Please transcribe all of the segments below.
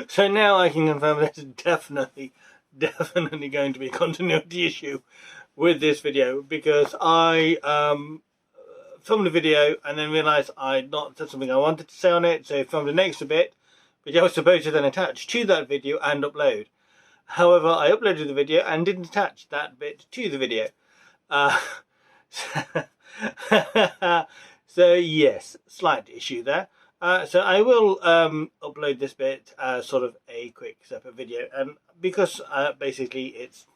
So now I can confirm there's definitely going to be a continuity issue with this video, because I filmed a video and then realised I'd not said something I wanted to say on it, so I filmed an extra bit which I was supposed to then attach to that video and upload. However, I uploaded the video and didn't attach that bit to the video. So yes, slight issue there. So I will upload this bit as sort of a quick separate video, and because basically it's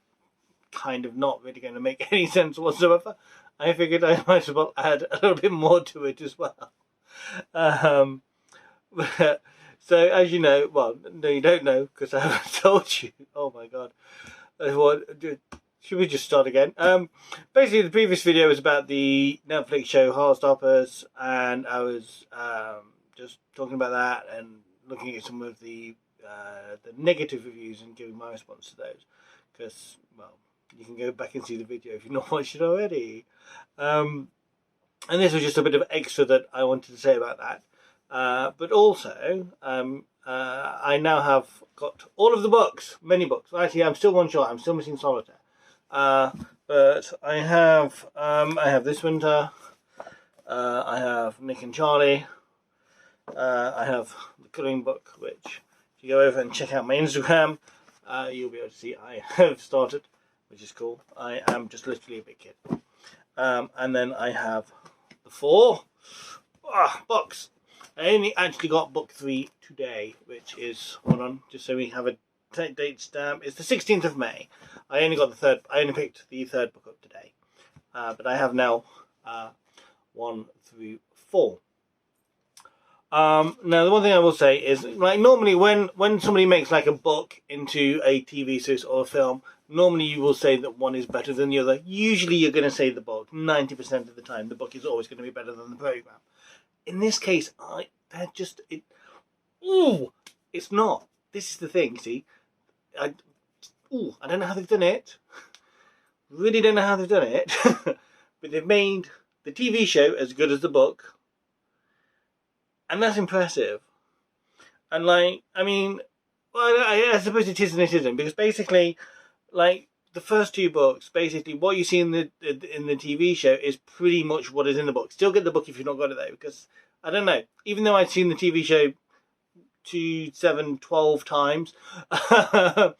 kind of not really going to make any sense whatsoever, I figured I might as well add a little bit more to it as well. So as you know, well, no, you don't know because I haven't told you. Oh my god. Should we just start again? Basically, the previous video was about the Netflix show Heartstoppers, and I was just talking about that and looking at some of the negative reviews and giving my response to those. Because, well, you can go back and see the video if you've not watched it already. And this was just a bit of extra that I wanted to say about that. But also, I now have got all of the books, many books. Actually, I'm still one short. I'm still missing Solitaire. But I have This Winter. I have Nick and Charlie. I have the colouring book, which if you go over and check out my Instagram, you'll be able to see I have started, which is cool. I am just literally a big kid. And then I have the 4 books. I only actually got book 3 today, which is, hold on, just so we have a date stamp. It's the 16th of May. I only got the third. I only picked the 3rd book up today, but I have now 1 through 4. Now, the one thing I will say is, like, normally when somebody makes like a book into a TV series or a film, normally you will say that one is better than the other. Usually you're going to say the book. 90% of the time, the book is always going to be better than the program. In this case, it's not. This is the thing, see. I don't know how they've done it. Really don't know how they've done it. But they've made the TV show as good as the book. And that's impressive. And like, I mean, well, I suppose it is and it isn't, because basically, like, the first 2 books, basically what you see in the TV show is pretty much what is in the book. Still get the book if you've not got it though, because I don't know. Even though I'd seen the TV show 2, 7, 12 times, I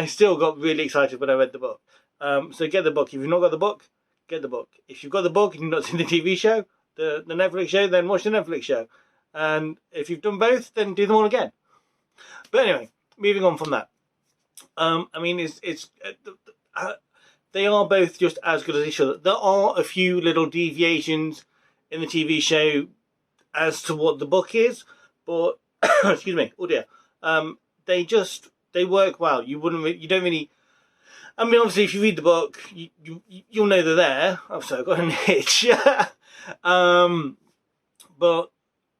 still got really excited when I read the book. So get the book. If you've not got the book, get the book. If you've got the book and you've not seen the TV show, the Netflix show, then watch the Netflix show. And if you've done both, then do them all again. But anyway, moving on from that. I mean, they are both just as good as each other. There are a few little deviations in the TV show as to what the book is, but excuse me, oh dear. They work well. You don't really. I mean, obviously, if you read the book, you'll know they're there. Oh, sorry, I've got an itch. But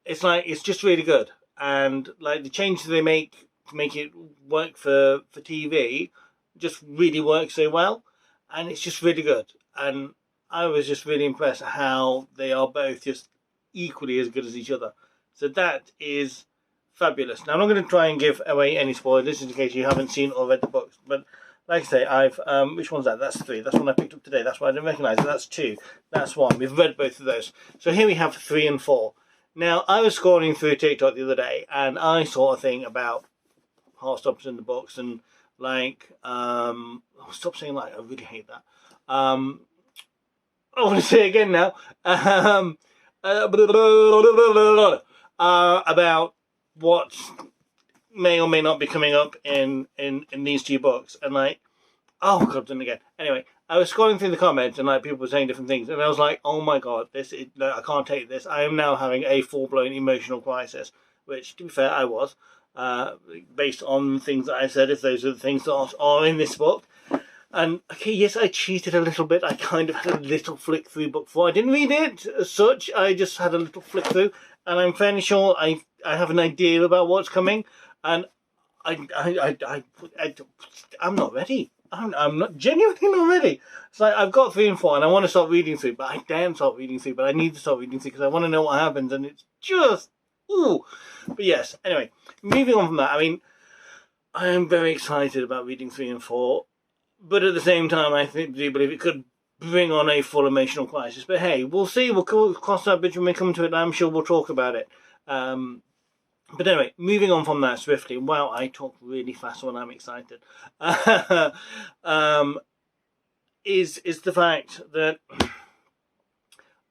it's just really good, and like the changes they make to make it work for TV just really works so well, and it's just really good. And I was just really impressed at how they are both just equally as good as each other. So that is fabulous. Now, I'm not going to try and give away any spoilers. This is in case you haven't seen or read the books, but like I say, I've which one's that? That's 3. That's one I picked up today. That's why I didn't recognise it. That's 2. That's 1. We've read both of those. So here we have 3 and 4. Now, I was scrolling through TikTok the other day, and I saw a thing about Heartstoppers in the books, and like, stop saying like, I really hate that. I want to say it again now. About what may or may not be coming up in these 2 books, and like, oh god, I've done it again. Anyway, I was scrolling through the comments, and like people were saying different things, and I was like, oh my god, I can't take this. I am now having a full-blown emotional crisis, which, to be fair, I was, based on things that I said, if those are the things that are in this book. And okay, yes, I cheated a little bit. I kind of had a little flick through book 4. I didn't read it as such. I just had a little flick through, and I'm fairly sure I have an idea about what's coming, and I'm not ready. I'm not genuinely not ready. It's like I've got 3 and 4, and I want to start reading through, but I daren't start reading through. But I need to start reading through because I want to know what happens, and it's just Ooh, but yes. Anyway, moving on from that. I mean, I am very excited about reading 3 and 4, but at the same time, I do believe it could bring on a full emotional crisis. But hey, we'll see. We'll cross that bridge when we come to it. I'm sure we'll talk about it. But anyway, moving on from that swiftly. Wow, I talk really fast when I'm excited. Is the fact that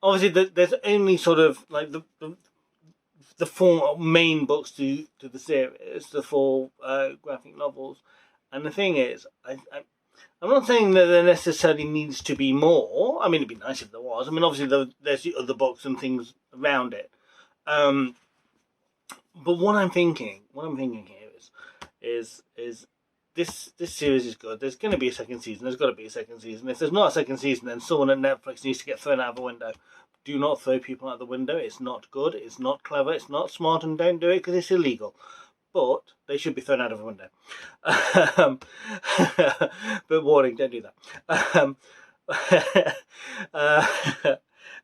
obviously there's only sort of like the 4 main books to the series, the 4 graphic novels, and the thing is, I'm not saying that there necessarily needs to be more. I mean, it'd be nice if there was. I mean, obviously there's the other books and things around it. But what I'm thinking here is this series is good. There's going to be a second season. There's got to be a second season. If there's not a second season, then someone at Netflix needs to get thrown out of a window. Do not throw people out the window. It's not good. It's not clever. It's not smart, and don't do it because it's illegal. But they should be thrown out of a window. But warning, don't do that.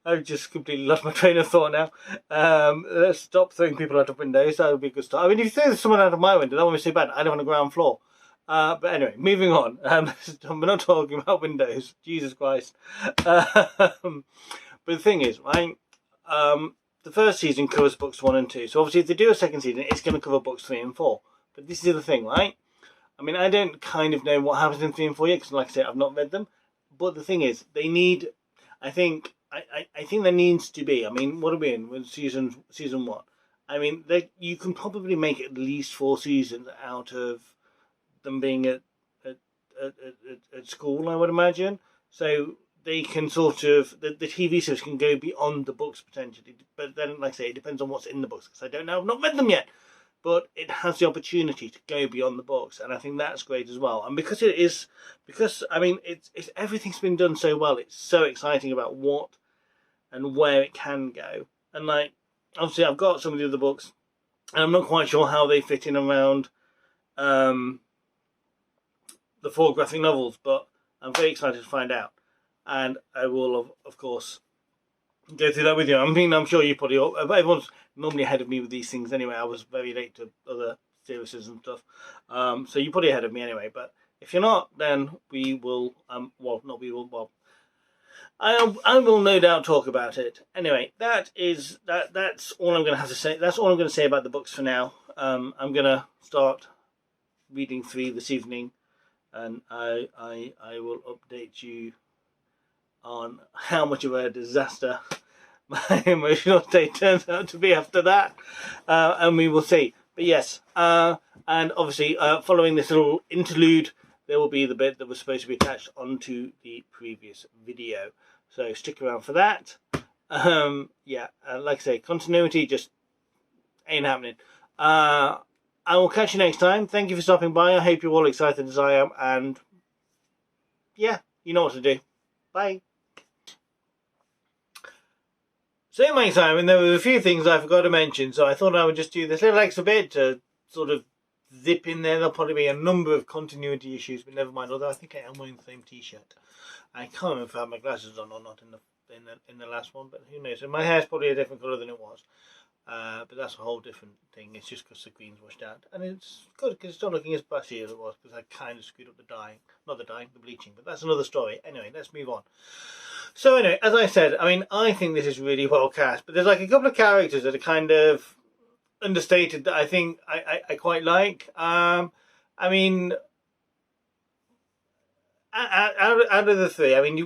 I've just completely lost my train of thought now. Let's stop throwing people out of windows. That would be a good start. I mean, if you throw someone out of my window, that wouldn't be so bad. I live on the ground floor. But anyway, moving on. We're not talking about windows. Jesus Christ. But the thing is, right? The first season covers books 1 and 2. So obviously, if they do a second season, it's going to cover books 3 and 4. But this is the thing, right? I mean, I don't kind of know what happens in 3 and 4 yet, because like I said, I've not read them. But the thing is, they need. I think there needs to be. I mean, what are we in with season 1? I mean, you can probably make at least 4 seasons out of them being at school, I would imagine. So they can sort of the TV series can go beyond the books potentially. But then, like I say, it depends on what's in the books, because I don't know. I've not read them yet. But it has the opportunity to go beyond the books, and I think that's great as well. And because I mean, it's everything's been done so well. It's so exciting about what and where it can go. And like, obviously, I've got some of the other books, and I'm not quite sure how they fit in around the 4 graphic novels, but I'm very excited to find out. And I will, of course, go through that with you. I mean, I'm sure you probably everyone's normally ahead of me with these things anyway. I was very late to other series and stuff, so you're probably ahead of me anyway. But if you're not, then we will. Not we will. Well, I will no doubt talk about it. Anyway, that's all I'm going to have to say. That's all I'm going to say about the books for now. I'm going to start reading 3 this evening, and I will update you on how much of a disaster my emotional state turns out to be after that, and we will see. But yes, and obviously following this little interlude, there will be the bit that was supposed to be attached onto the previous video, so stick around for that. Yeah, like I say, continuity just ain't happening. I will catch you next time. Thank you for stopping by. I hope you're all excited as I am, and yeah, you know what to do. Bye. So in my time, and there were a few things I forgot to mention, so I thought I would just do this little extra bit to sort of zip in there. There'll probably be a number of continuity issues, but never mind. Although I think I am wearing the same T-shirt. I can't remember if I had my glasses on or not in the last one, but who knows? And my hair's probably a different colour than it was. But that's a whole different thing. It's just because the green's washed out, and it's good because it's not looking as brassy as it was because I kind of screwed up the dyeing, not the dyeing, the bleaching. But that's another story. Anyway, let's move on. So anyway, as I said, I mean, I think this is really well cast, but there's like a couple of characters that are kind of understated that I think I quite like. I mean, out of the 3, I mean,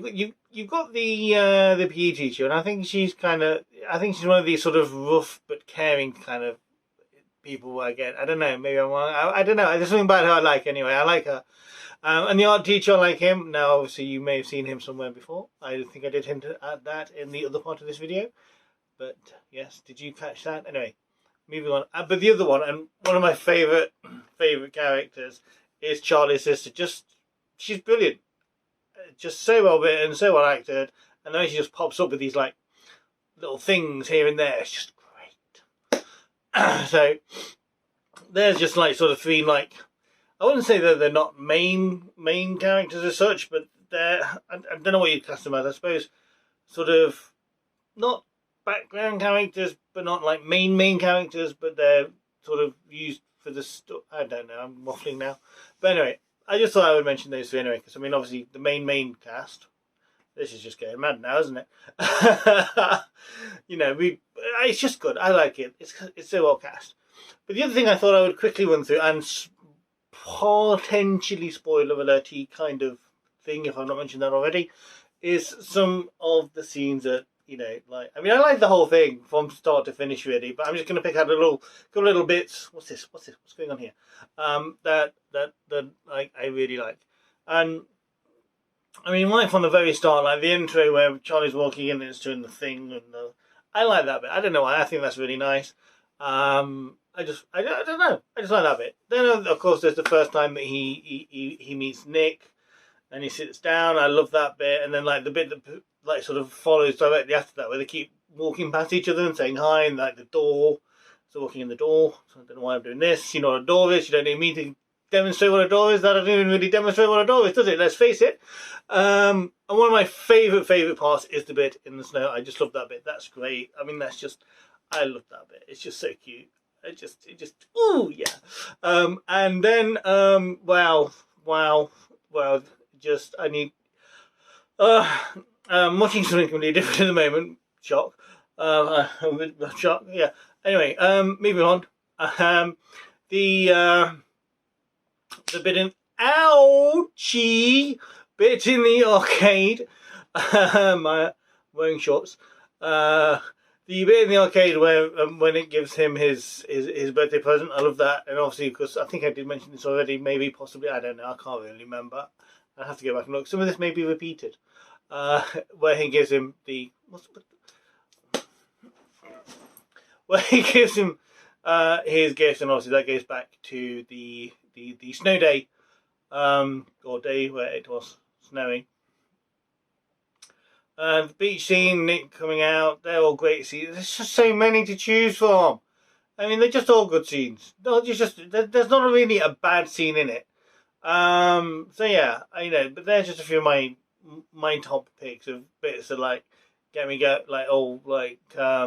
you've got the PE teacher, and I think she's one of these sort of rough but caring kind of people. Again, I don't know, maybe I'm wrong. I don't know. There's something about her I like anyway. I like her. And the art teacher, I like him. Now, obviously, you may have seen him somewhere before. I think I did hint at that in the other part of this video. But yes, did you catch that? Anyway, moving on. But the other one, and one of my favourite characters, is Charlie's sister. She's brilliant. Just so well written, so well acted. And then she just pops up with these like little things here and there. It's just great. So there's just like sort of 3 like, I wouldn't say that they're not main characters as such, but they're, I don't know what you'd class them as. I suppose sort of not background characters, but not like main characters, but they're sort of used for the I don't know, I'm waffling now. But anyway, I just thought I would mention those three anyway, because I mean, obviously, the main cast. This is just getting mad now, isn't it? You know, it's just good. I like it. It's so well cast. But the other thing I thought I would quickly run through, and potentially spoiler alerty kind of thing, if I've not mentioned that already, is some of the scenes that, you know, like, I mean, I like the whole thing from start to finish, really, but I'm just going to pick out a couple little bits. What's this? What's going on here? That like I really like. And I mean, right from the very start, like the intro where Charlie's walking in and it's doing the thing, and I like that bit. I don't know why. I think that's really nice. I don't know. I just like that bit. Then, of course, there's the first time that he meets Nick, and he sits down. I love that bit. And then, like, the bit that like sort of follows directly after that, where they keep walking past each other and saying hi, and like the door. So walking in the door. So I don't know why I'm doing this. You know what a door is. You don't need me to demonstrate what a door is. That doesn't even really demonstrate what a door is, does it? Let's face it. And one of my favourite parts is the bit in the snow. I just love that bit. That's great. I mean, I love that bit. It's just so cute. It just, ooh, yeah. And then, wow. Just, I need, I'm watching something completely different at the moment. Shock. Shock, yeah. Anyway, moving on. The bit in, ouchie, bit in the arcade, wearing shorts, the bit in the arcade where when it gives him his birthday present, I love that. And obviously, because I think I did mention this already, maybe, possibly, I don't know, I can't really remember. I have to go back and look. Some of this may be repeated, where he gives him where he gives him his gift, and obviously that goes back to the snow day, or day where it was snowing. The beach scene, Nick coming out, they're all great scenes. There's just so many to choose from. I mean, they're just all good scenes. There's not really a bad scene in it. So yeah, I know, but there's just a few of my top picks of bits that like get me like all like I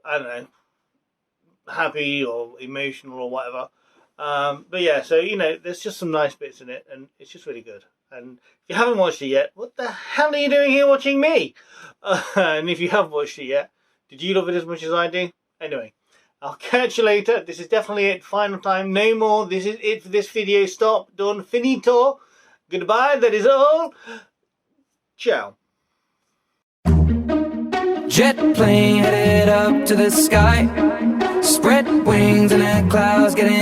don't know, happy or emotional or whatever. But yeah, so you know, there's just some nice bits in it, and it's just really good. And if you haven't watched it yet, what the hell are you doing here watching me? And if you have watched it yet, did you love it as much as I do? Anyway, I'll catch you later. This is definitely it. Final time. No more. This is it for this video. Stop. Done. Finito. Goodbye. That is all. Ciao. Jet plane headed up to the sky. Spread wings and the clouds getting